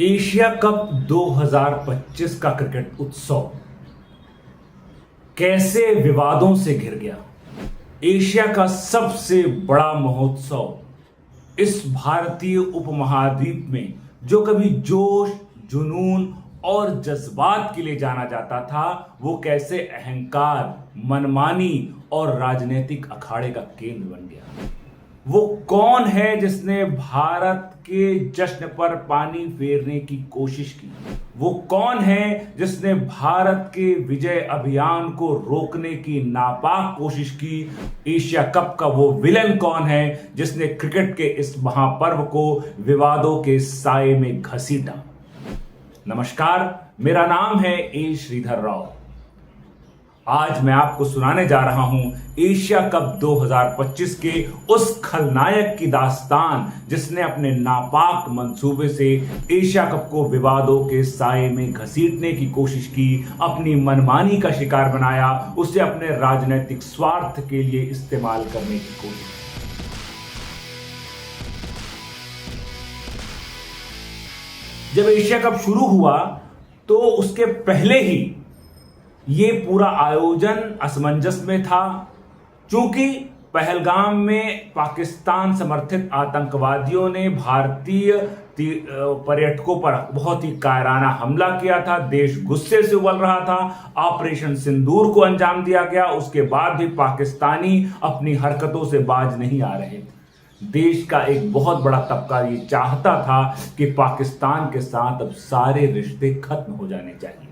Asia cup 2025 का cricket उत्सव कैसे विवादों से घिर गया। एशिया का सबसे बड़ा महोत्सव इस भारतीय उपमहाद्वीप में जो कभी जोश, जुनून और जज्बात के लिए जाना जाता था, वो कैसे अहंकार, मनमानी और राजनीतिक अखाड़े का केंद्र बन गया। वो कौन है जिसने भारत के जश्न पर पानी फेरने की कोशिश की। वो कौन है जिसने भारत के विजय अभियान को रोकने की नापाक कोशिश की। एशिया कप का वो विलेन कौन है जिसने क्रिकेट के इस महापर्व को विवादों के साए में घसीटा। नमस्कार, मेरा नाम है ए श्रीधर राव। आज मैं आपको सुनाने जा रहा हूं एशिया कप 2025 के उस खलनायक की दास्तान जिसने अपने नापाक मंसूबे से एशिया कप को विवादों के साए में घसीटने की कोशिश की, अपनी मनमानी का शिकार बनाया, उसे अपने राजनीतिक स्वार्थ के लिए इस्तेमाल करने की कोशिश। जब एशिया कप शुरू हुआ तो उसके पहले ही ये पूरा आयोजन असमंजस में था, क्योंकि पहलगाम में पाकिस्तान समर्थित आतंकवादियों ने भारतीय पर्यटकों पर बहुत ही कायराना हमला किया था। देश गुस्से से उबल रहा था। ऑपरेशन सिंदूर को अंजाम दिया गया। उसके बाद भी पाकिस्तानी अपनी हरकतों से बाज नहीं आ रहे थे। देश का एक बहुत बड़ा तबका ये चाहता था कि पाकिस्तान के साथ अब सारे रिश्ते खत्म हो जाने चाहिए।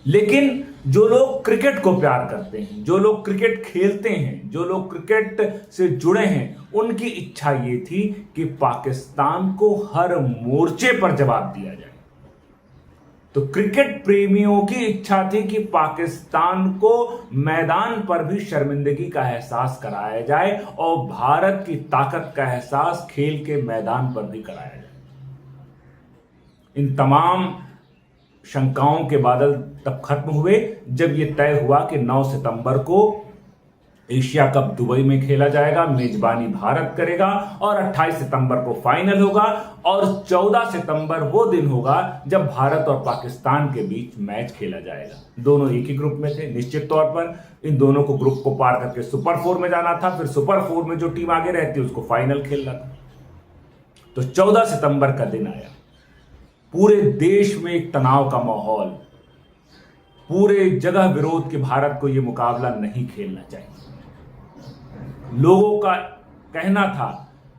लेकिन जो लोग क्रिकेट को प्यार करते हैं, जो लोग क्रिकेट खेलते हैं, जो लोग क्रिकेट से जुड़े हैं, उनकी इच्छा ये थी कि पाकिस्तान को हर मोर्चे पर जवाब दिया जाए। तो क्रिकेट प्रेमियों की इच्छा थी कि पाकिस्तान को मैदान पर भी शर्मिंदगी का एहसास कराया जाए और भारत की ताकत का एहसास खेल के मैदान पर भी कराया जाए। इन तमाम शंकाओं के बादल तब खत्म हुए जब यह तय हुआ कि 9 सितंबर को एशिया कप दुबई में खेला जाएगा, मेजबानी भारत करेगा और 28 सितंबर को फाइनल होगा और 14 सितंबर वो दिन होगा जब भारत और पाकिस्तान के बीच मैच खेला जाएगा। दोनों एक ही ग्रुप में थे। निश्चित तौर पर इन दोनों को ग्रुप को पार करके सुपर 4 में जाना था, फिर सुपर 4 में जो टीम आगे रहती उसको फाइनल खेलना था। तो 14 सितंबर का दिन आया। पूरे देश में एक तनाव का माहौल, पूरे जगह विरोध कि भारत को यह मुकाबला नहीं खेलना चाहिए। लोगों का कहना था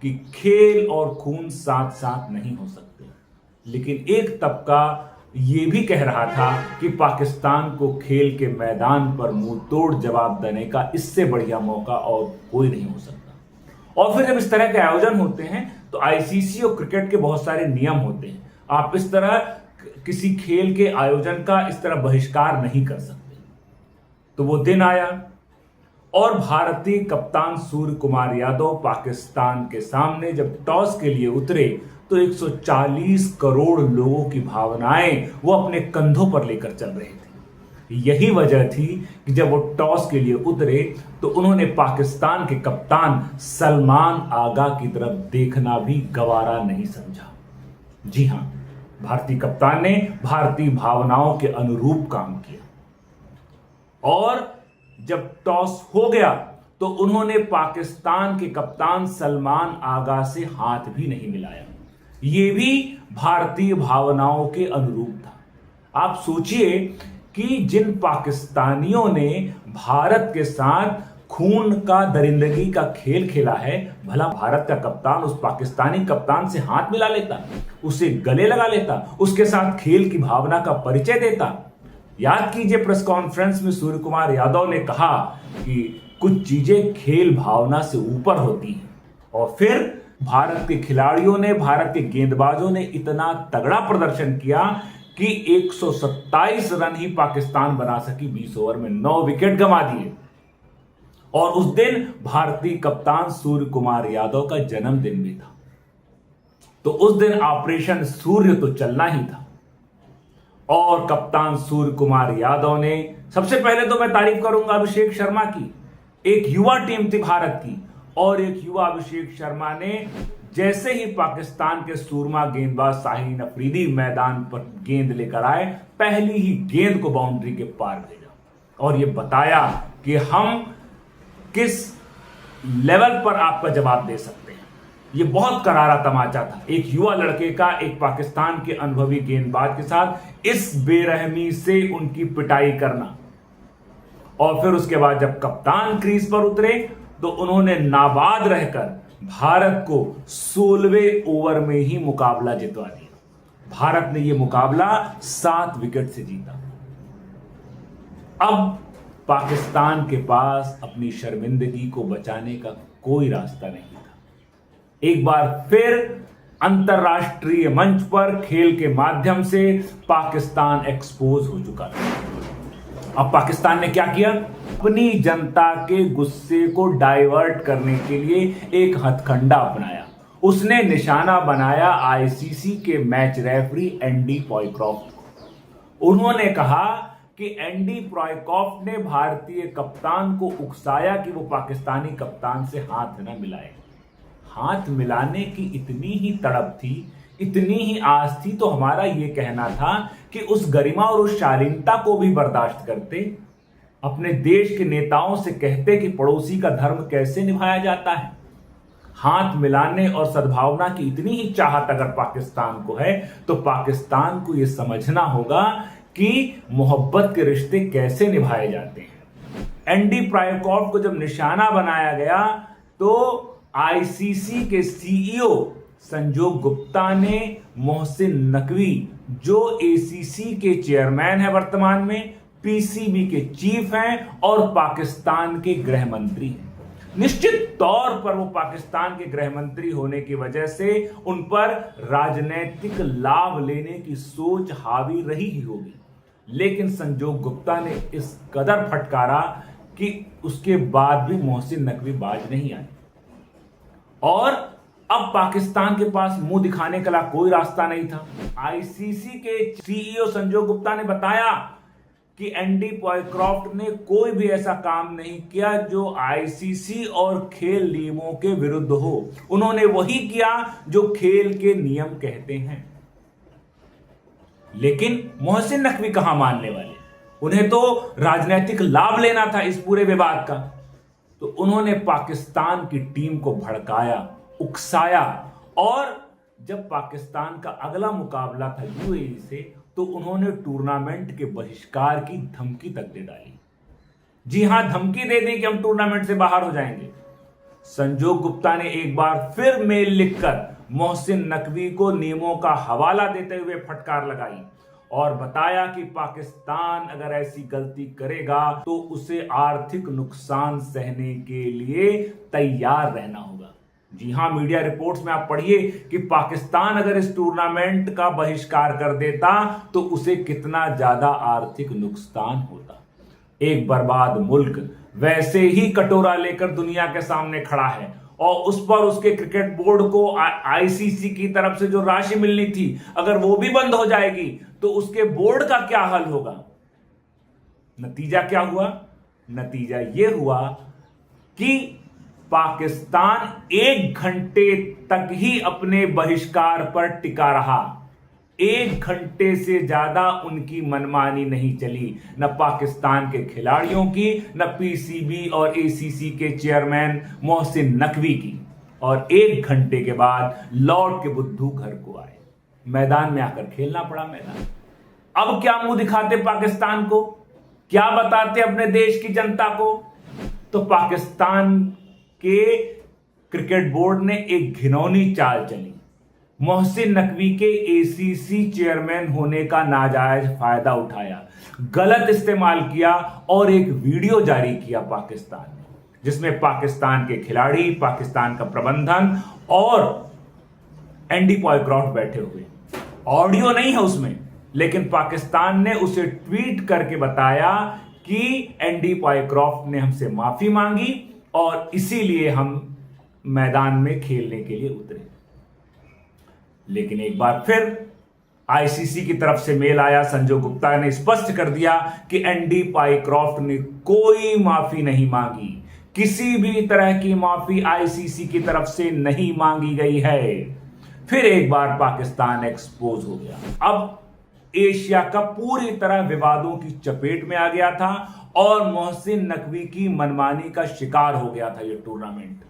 कि खेल और खून साथ साथ नहीं हो सकते, लेकिन एक तबका यह भी कह रहा था कि पाकिस्तान को खेल के मैदान पर मुंह तोड़ जवाब देने का इससे बढ़िया मौका और कोई नहीं हो सकता। और फिर जब इस तरह के आयोजन होते हैं तो आईसीसी और क्रिकेट के बहुत सारे नियम होते हैं। आप इस तरह किसी खेल के आयोजन का इस तरह बहिष्कार नहीं कर सकते। तो वो दिन आया और भारतीय कप्तान सूर्य कुमार यादव पाकिस्तान के सामने जब टॉस के लिए उतरे तो 140 करोड़ लोगों की भावनाएं वो अपने कंधों पर लेकर चल रहे थे। यही वजह थी कि जब वो टॉस के लिए उतरे तो उन्होंने पाकिस्तान के कप्तान सलमान आगा की तरफ देखना भी गवारा नहीं समझा। जी हां, भारतीय कप्तान ने भारतीय भावनाओं के अनुरूप काम किया और जब टॉस हो गया तो उन्होंने पाकिस्तान के कप्तान सलमान आगा से हाथ भी नहीं मिलाया। यह भी भारतीय भावनाओं के अनुरूप था। आप सोचिए कि जिन पाकिस्तानियों ने भारत के साथ खून का दरिंदगी का खेल खेला है, भला भारत का कप्तान उस पाकिस्तानी कप्तान से हाथ मिला लेता, उसे गले लगा लेता, उसके साथ खेल की भावना का परिचय देता। याद कीजिए, प्रेस कॉन्फ्रेंस में सूर्य कुमार यादव ने कहा कि कुछ चीजें खेल भावना से ऊपर होती हैं। और फिर भारत के खिलाड़ियों ने, भारत के गेंदबाजों ने इतना तगड़ा प्रदर्शन किया कि 127 रन ही पाकिस्तान बना सकी 20 ओवर में, 9 विकेट गंवा दिए। और उस दिन भारतीय कप्तान सूर्य कुमार यादव का जन्मदिन भी था। तो उस दिन ऑपरेशन सूर्य तो चलना ही था और कप्तान सूर्य कुमार यादव ने, सबसे पहले तो मैं तारीफ करूंगा अभिषेक शर्मा की। एक युवा टीम थी भारत की और एक युवा अभिषेक शर्मा ने जैसे ही पाकिस्तान के सूरमा गेंदबाज शाहीन अफरीदी मैदान पर गेंद लेकर आए, पहली ही गेंद को बाउंड्री के पार भेजा और यह बताया कि हम किस लेवल पर आपका जवाब दे सकते हैं। यह बहुत करारा तमाचा था, एक युवा लड़के का एक पाकिस्तान के अनुभवी गेंदबाज के साथ इस बेरहमी से उनकी पिटाई करना। और फिर उसके बाद जब कप्तान क्रीज पर उतरे तो उन्होंने नाबाद रहकर भारत को 16वें ओवर में ही मुकाबला जितवा दिया। भारत ने यह मुकाबला 7 विकेट से जीता। अब पाकिस्तान के पास अपनी शर्मिंदगी को बचाने का कोई रास्ता नहीं था। एक बार फिर अंतर्राष्ट्रीय मंच पर खेल के माध्यम से पाकिस्तान एक्सपोज हो चुका था। अब पाकिस्तान ने क्या किया? अपनी जनता के गुस्से को डाइवर्ट करने के लिए एक हथकंडा अपनाया। उसने निशाना बनाया आईसीसी के मैच रेफरी एंडी पॉयक्रॉफ्ट को। उन्होंने कहा कि एंडी पॉयक्रॉफ्ट ने भारतीय कप्तान को उकसाया कि वो पाकिस्तानी कप्तान से हाथ न मिलाए। हाथ मिलाने की इतनी ही तड़प थी, इतनी ही आस थी, तो हमारा यह कहना था कि उस गरिमा और उस शालीनता को भी बर्दाश्त करते, अपने देश के नेताओं से कहते कि पड़ोसी का धर्म कैसे निभाया जाता है। हाथ मिलाने और सद्भावना की इतनी ही चाहत अगर पाकिस्तान को है तो पाकिस्तान को यह समझना होगा कि मोहब्बत के रिश्ते कैसे निभाए जाते हैं। एंडी पॉयक्रॉफ्ट को जब निशाना बनाया गया तो आईसीसी के सीईओ संजोग गुप्ता ने मोहसिन नकवी, जो एसीसी के चेयरमैन है वर्तमान में, पीसीबी के चीफ हैं और पाकिस्तान के गृह मंत्री हैं। निश्चित तौर पर वो पाकिस्तान के गृह मंत्री होने की वजह से उन पर राजनीतिक लाभ लेने की सोच हावी रही ही होगी, लेकिन संजोग गुप्ता ने इस कदर फटकारा कि उसके बाद भी मोहसिन नकवी बाज नहीं आए। और अब पाकिस्तान के पास मुंह दिखाने का कोई रास्ता नहीं था। आईसीसी के सीईओ संजोग गुप्ता ने बताया कि एंडी पॉयक्रॉफ्ट ने कोई भी ऐसा काम नहीं किया जो आईसीसी और खेल नियमों के विरुद्ध हो। उन्होंने वही किया जो खेल के नियम कहते हैं। लेकिन मोहसिन नकवी कहां मानने वाले, उन्हें तो राजनीतिक लाभ लेना था इस पूरे विवाद का। तो उन्होंने पाकिस्तान की टीम को भड़काया, उकसाया, और जब पाकिस्तान का अगला मुकाबला था यूएई से तो उन्होंने टूर्नामेंट के बहिष्कार की धमकी तक दे डाली। जी हां, धमकी दे दी कि हम टूर्नामेंट से बाहर हो जाएंगे। संजोग गुप्ता ने एक बार फिर मेल लिखकर मोहसिन नकवी को नियमों का हवाला देते हुए फटकार लगाई और बताया कि पाकिस्तान अगर ऐसी गलती करेगा तो उसे आर्थिक नुकसान सहने के लिए तैयार रहना होगा। जी हां, मीडिया रिपोर्ट्स में आप पढ़िए कि पाकिस्तान अगर इस टूर्नामेंट का बहिष्कार कर देता तो उसे कितना ज्यादा आर्थिक नुकसान होता। एक बर्बाद मुल्क वैसे ही कटोरा लेकर दुनिया के सामने खड़ा है और उस पर उसके क्रिकेट बोर्ड को आईसीसी की तरफ से जो राशि मिलनी थी, अगर वो भी बंद हो जाएगी तो उसके बोर्ड का क्या हाल होगा। नतीजा क्या हुआ? नतीजा यह हुआ कि पाकिस्तान 1 घंटे तक ही अपने बहिष्कार पर टिका रहा। 1 घंटे से ज्यादा उनकी मनमानी नहीं चली, न पाकिस्तान के खिलाड़ियों की, न पीसीबी और एसीसी के चेयरमैन मोहसिन नकवी की। और 1 घंटे के बाद लौट के बुद्धू घर को आए, मैदान में आकर खेलना पड़ा मैदान। अब क्या मुंह दिखाते पाकिस्तान को, क्या बताते अपने देश की जनता को? तो पाकिस्तान के क्रिकेट बोर्ड ने एक घिनौनी चाल चली। मोहसिन नकवी के एसीसी चेयरमैन होने का नाजायज फायदा उठाया, गलत इस्तेमाल किया और एक वीडियो जारी किया पाकिस्तान ने, जिसमें पाकिस्तान के खिलाड़ी, पाकिस्तान का प्रबंधन और एंडी पॉयक्रॉफ्ट बैठे हुए। ऑडियो नहीं है उसमें, लेकिन पाकिस्तान ने उसे ट्वीट करके बताया कि एंडी पॉयक्रॉफ्ट ने हमसे माफी मांगी और इसीलिए हम मैदान में खेलने के लिए उतरे। लेकिन एक बार फिर आईसीसी की तरफ से मेल आया। संजय गुप्ता ने स्पष्ट कर दिया कि एंडी पॉयक्रॉफ्ट ने कोई माफी नहीं मांगी, किसी भी तरह की माफी आईसीसी की तरफ से नहीं मांगी गई है। फिर एक बार पाकिस्तान एक्सपोज हो गया। अब एशिया कप पूरी तरह विवादों की चपेट में आ गया था और मोहसिन नकवी की मनमानी का शिकार हो गया था यह टूर्नामेंट।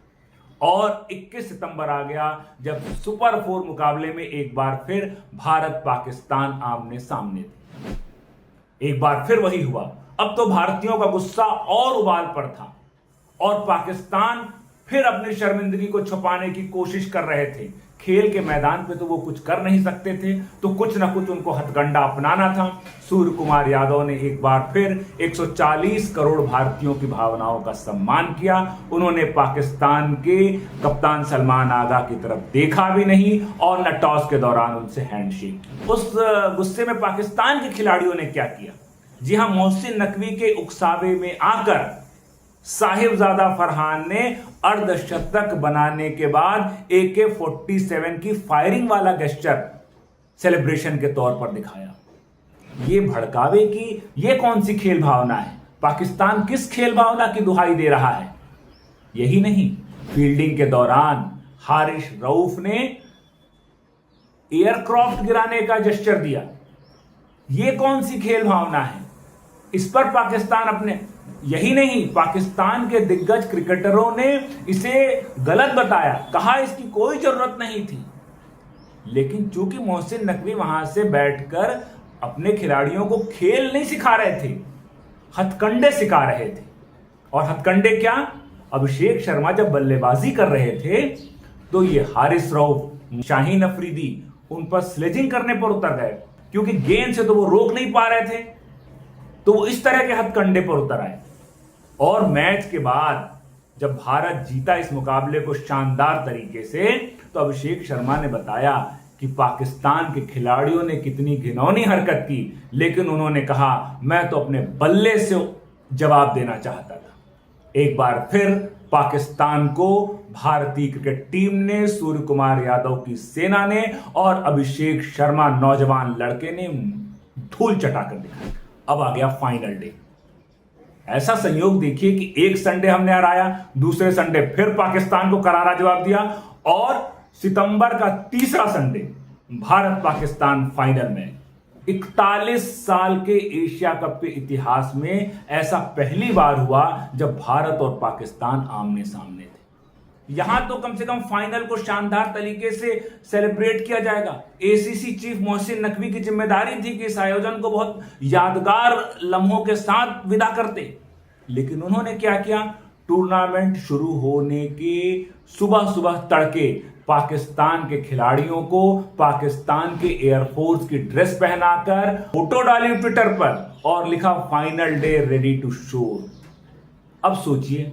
और 21 सितंबर आ गया जब सुपर 4 मुकाबले में एक बार फिर भारत पाकिस्तान आमने सामने थे। एक बार फिर वही हुआ। अब तो भारतीयों का गुस्सा और उबाल पर था और पाकिस्तान फिर अपनी शर्मिंदगी को छुपाने की कोशिश कर रहे थे। खेल के मैदान पे तो वो कुछ कर नहीं सकते थे, तो कुछ ना कुछ उनको हथकंडा अपनाना था। सूर्य कुमार यादव ने एक बार फिर 140 करोड़ भारतीयों की भावनाओं का सम्मान किया। उन्होंने पाकिस्तान के कप्तान सलमान आगा की तरफ देखा भी नहीं और न टॉस के दौरान उनसे हैंडशेक। उस गुस्से में पाकिस्तान के खिलाड़ियों ने क्या किया? जी हां, मोहसिन नकवी के उकसावे में आकर साहिबजादा फरहान ने अर्धशतक बनाने के बाद AK-47 की फायरिंग वाला गेस्चर सेलिब्रेशन के तौर पर दिखाया। ये भड़कावे की ये कौन सी खेल भावना है? पाकिस्तान किस खेल भावना की दुहाई दे रहा है? यही नहीं, फील्डिंग के दौरान हारिस रऊफ ने एयरक्राफ्ट गिराने का जेस्चर दिया। ये कौन सी खेल भावना है? इस पर पाकिस्तान अपने, यही नहीं, पाकिस्तान के दिग्गज क्रिकेटरों ने इसे गलत बताया, कहा इसकी कोई जरूरत नहीं थी। लेकिन चूंकि मोहसिन नकवी वहां से बैठकर अपने खिलाड़ियों को खेल नहीं सिखा रहे थे, हथकंडे सिखा रहे थे। और हथकंडे क्या? अभिषेक शर्मा जब बल्लेबाजी कर रहे थे तो ये हारिस रऊफ, शाहीन अफरीदी उन पर स्लेजिंग करने पर उतर गए, क्योंकि गेंद से तो वो रोक नहीं पा रहे थे, तो वो इस तरह के हथकंडे पर उतर आए। और मैच के बाद जब भारत जीता इस मुकाबले को शानदार तरीके से, तो अभिषेक शर्मा ने बताया कि पाकिस्तान के खिलाड़ियों ने कितनी घिनौनी हरकत की, लेकिन उन्होंने कहा मैं तो अपने बल्ले से जवाब देना चाहता था। एक बार फिर पाकिस्तान को भारतीय क्रिकेट टीम ने, सूर्य कुमार यादव की सेना ने और अभिषेक शर्मा नौजवान लड़के ने धूल चटाकर दिखाया। अब आ गया फाइनल डे। ऐसा संयोग देखिए कि एक संडे हमने हराया, दूसरे संडे फिर पाकिस्तान को करारा जवाब दिया और सितंबर का तीसरा संडे भारत पाकिस्तान फाइनल में। 41 साल के एशिया कप के इतिहास में ऐसा पहली बार हुआ जब भारत और पाकिस्तान आमने सामने थे। यहां तो कम से कम फाइनल को शानदार तरीके से सेलिब्रेट किया जाएगा। एसीसी चीफ मोहसिन नकवी की जिम्मेदारी थी कि इस आयोजन को बहुत यादगार लम्हों के साथ विदा करते, लेकिन उन्होंने क्या किया? टूर्नामेंट शुरू होने के सुबह सुबह तड़के पाकिस्तान के खिलाड़ियों को पाकिस्तान के एयरफोर्स की ड्रेस पहनाकर फोटो डाली ट्विटर पर और लिखा फाइनल डे रेडी टू शोर। अब सोचिए,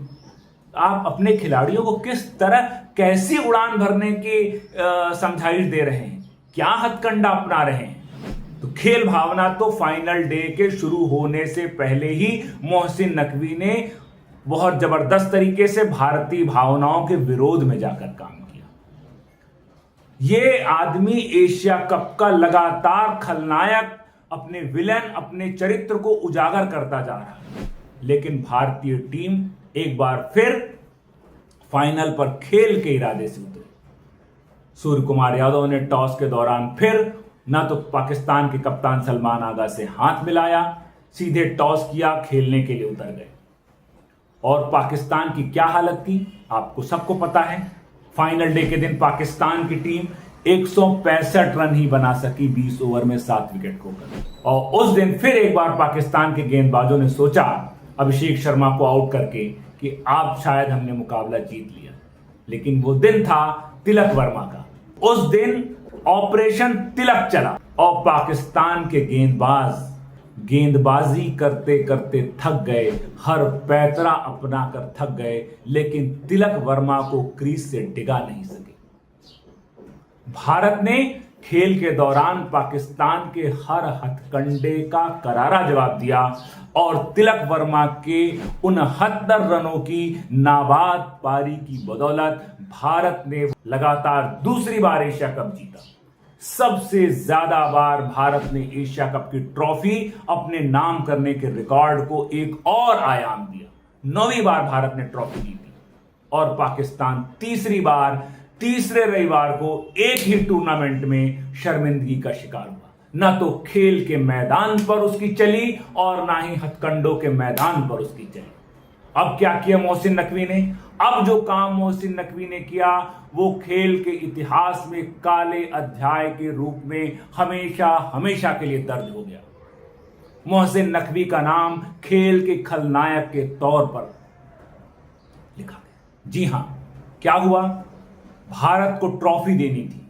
आप अपने खिलाड़ियों को किस तरह, कैसी उड़ान भरने की समझाइश दे रहे हैं, क्या हथकंडा अपना रहे हैं। तो खेल भावना तो फाइनल डे के शुरू होने से पहले ही मोहसिन नकवी ने बहुत जबरदस्त तरीके से भारतीय भावनाओं के विरोध में जाकर काम किया। ये आदमी एशिया कप का लगातार खलनायक, अपने विलेन, अपने चरित्र को उजागर करता जा रहा है, लेकिन भारतीय टीम एक बार फिर फाइनल पर खेल के इरादे से उतरी। सूर्य कुमार यादव ने टॉस के दौरान फिर ना तो पाकिस्तान के कप्तान सलमान आगा से हाथ मिलाया, सीधे टॉस किया, खेलने के लिए उतर गए। और पाकिस्तान की क्या हालत थी आपको सबको पता है। फाइनल डे के दिन पाकिस्तान की टीम 165 रन ही बना सकी 20 ओवर में 7 विकेट खोकर। और उस दिन फिर एक बार पाकिस्तान के गेंदबाजों ने सोचा अभिषेक शर्मा को आउट करके कि आप शायद हमने मुकाबला जीत लिया, लेकिन वो दिन था तिलक वर्मा का। उस दिन ऑपरेशन तिलक चला और पाकिस्तान के गेंदबाज गेंदबाजी करते करते थक गए, हर पैतरा अपना कर थक गए, लेकिन तिलक वर्मा को क्रीज से डिगा नहीं सके। भारत ने खेल के दौरान पाकिस्तान के हर हथकंडे का करारा जवाब दिया और तिलक वर्मा के 69 रनों की नाबाद पारी की बदौलत भारत ने लगातार दूसरी बार एशिया कप जीता। सबसे ज्यादा बार भारत ने एशिया कप की ट्रॉफी अपने नाम करने के रिकॉर्ड को एक और आयाम दिया। 9वीं बार भारत ने ट्रॉफी जीती और पाकिस्तान तीसरी बार तीसरे रविवार को एक ही टूर्नामेंट में शर्मिंदगी का शिकार हुआ। ना तो खेल के मैदान पर उसकी चली और ना ही हथकंडों के मैदान पर उसकी चली। अब क्या किया मोहसिन नकवी ने? अब जो काम मोहसिन नकवी ने किया वो खेल के इतिहास में काले अध्याय के रूप में हमेशा हमेशा के लिए दर्ज हो गया। मोहसिन नकवी का नाम खेल के खलनायक के तौर पर लिखा गया। जी हां, क्या हुआ? भारत को ट्रॉफी देनी थी।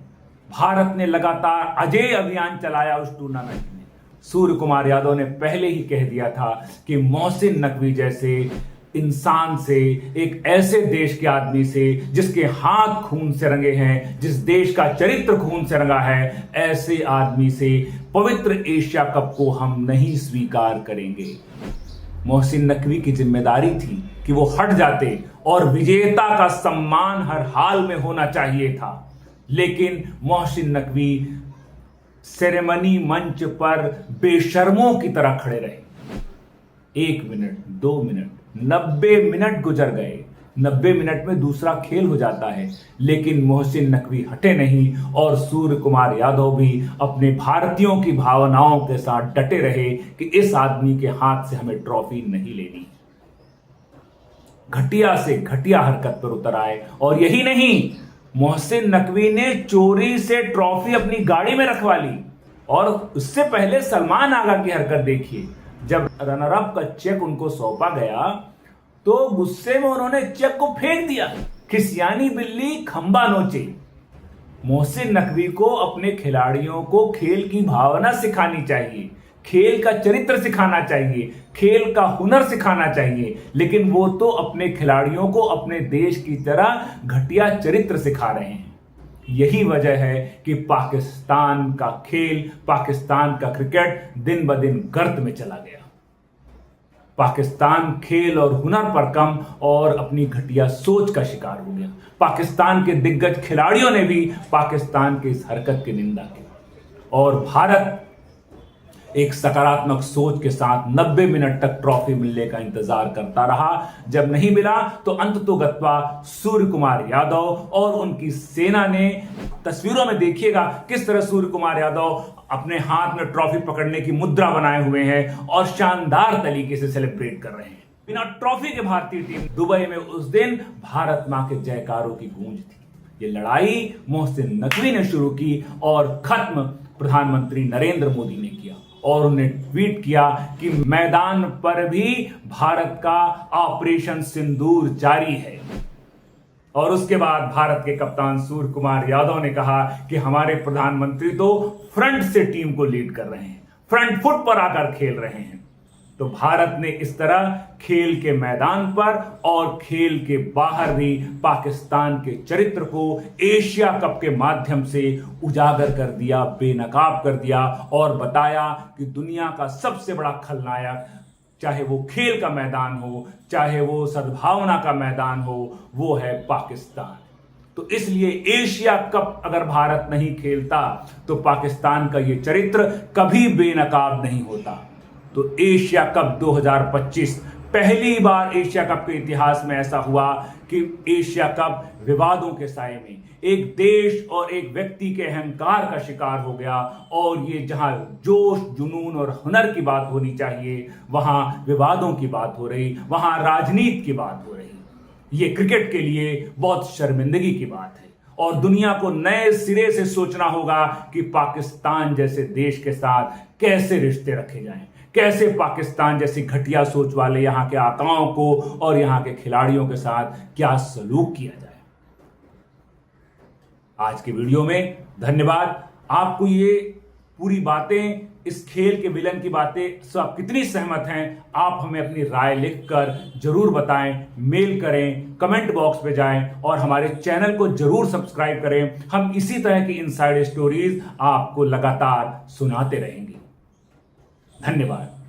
भारत ने लगातार अजेय अभियान चलाया उस टूर्नामेंट में। सूर्य कुमार यादव ने पहले ही कह दिया था कि मोहसिन नकवी जैसे इंसान से, एक ऐसे देश के आदमी से जिसके हाथ खून से रंगे हैं, जिस देश का चरित्र खून से रंगा है, ऐसे आदमी से पवित्र एशिया कप को हम नहीं स्वीकार करेंगे। मोहसिन नकवी की जिम्मेदारी थी कि वो हट जाते और विजेता का सम्मान हर हाल में होना चाहिए था, लेकिन मोहसिन नकवी सेरेमनी मंच पर बेशर्मों की तरह खड़े रहे। 1 मिनट, 2 मिनट, 90 मिनट गुजर गए। 90 मिनट में दूसरा खेल हो जाता है, लेकिन मोहसिन नकवी हटे नहीं और सूर्य कुमार यादव भी अपने भारतीयों की भावनाओं के साथ डटे रहे कि इस आदमी के हाथ से हमें ट्रॉफी नहीं लेनी। घटिया से घटिया हरकत पर उतर आए। और यही नहीं, मोहसिन नकवी ने चोरी से ट्रॉफी अपनी गाड़ी में रखवा ली। और उससे पहले सलमान आगा की हरकत देखिए। जब रनर अप का चेक उनको सौंपा गया तो गुस्से में उन्होंने चेक को फेंक दिया। खिसियानी बिल्ली खंबा नोचे। मोहसिन नकवी को अपने खिलाड़ियों को खेल की भावना सिखानी चाहिए, खेल का चरित्र सिखाना चाहिए, खेल का हुनर सिखाना चाहिए, लेकिन वो तो अपने खिलाड़ियों को अपने देश की तरह घटिया चरित्र सिखा रहे हैं। यही वजह है कि पाकिस्तान का खेल, पाकिस्तान का क्रिकेट दिन ब दिन गर्त में चला गया। पाकिस्तान खेल और हुनर पर कम और अपनी घटिया सोच का शिकार हो गया। पाकिस्तान के दिग्गज खिलाड़ियों ने भी पाकिस्तान की इस हरकत की निंदा की और भारत एक सकारात्मक सोच के साथ 90 मिनट तक ट्रॉफी मिलने का इंतजार करता रहा। जब नहीं मिला तो अंततोगत्वा सूर्य कुमार यादव और उनकी सेना ने, तस्वीरों में देखिएगा किस तरह सूर्य कुमार यादव अपने हाथ में ट्रॉफी पकड़ने की मुद्रा बनाए हुए हैं और शानदार तरीके से सेलिब्रेट कर रहे हैं। बिना ट्रॉफी के भारतीय टीम दुबई में उस दिन भारत मां के जयकारों की गूंज थी। ये लड़ाई मोहसिन नकवी ने शुरू की और खत्म प्रधानमंत्री नरेंद्र मोदी ने किया और उन्हें ट्वीट किया कि मैदान पर भी भारत का ऑपरेशन सिंदूर जारी है। और उसके बाद भारत के कप्तान सूर्य कुमार यादव ने कहा कि हमारे प्रधानमंत्री तो फ्रंट से टीम को लीड कर रहे हैं, फ्रंट फुट पर आकर खेल रहे हैं। तो भारत ने इस तरह खेल के मैदान पर और खेल के बाहर भी पाकिस्तान के चरित्र को एशिया कप के माध्यम से उजागर कर दिया, बेनकाब कर दिया और बताया कि दुनिया का सबसे बड़ा खलनायक, चाहे वो खेल का मैदान हो, चाहे वो सद्भावना का मैदान हो, वो है पाकिस्तान। तो इसलिए एशिया कप अगर भारत नहीं खेलता तो पाकिस्तान का ये चरित्र कभी बेनकाब नहीं होता। तो एशिया कप 2025 पहली बार एशिया कप के इतिहास में ऐसा हुआ कि एशिया कप विवादों के साए में एक देश और एक व्यक्ति के अहंकार का शिकार हो गया और ये जहां जोश, जुनून और हुनर की बात होनी चाहिए वहां विवादों की बात हो रही, वहां राजनीति की बात हो रही। ये क्रिकेट के लिए बहुत शर्मिंदगी की बात है और दुनिया को नए सिरे से सोचना होगा कि पाकिस्तान जैसे देश के साथ कैसे रिश्ते रखे जाएं, कैसे पाकिस्तान जैसी घटिया सोच वाले यहां के आकाओं को और यहां के खिलाड़ियों के साथ क्या सलूक किया जाए। आज के वीडियो में धन्यवाद। आपको ये पूरी बातें, इस खेल के विलन की बातें से आप कितनी सहमत हैं, आप हमें अपनी राय लिखकर जरूर बताएं, मेल करें, कमेंट बॉक्स में जाएं और हमारे चैनल को जरूर सब्सक्राइब करें। हम इसी तरह की इनसाइड स्टोरीज आपको लगातार सुनाते रहेंगे। धन्यवाद।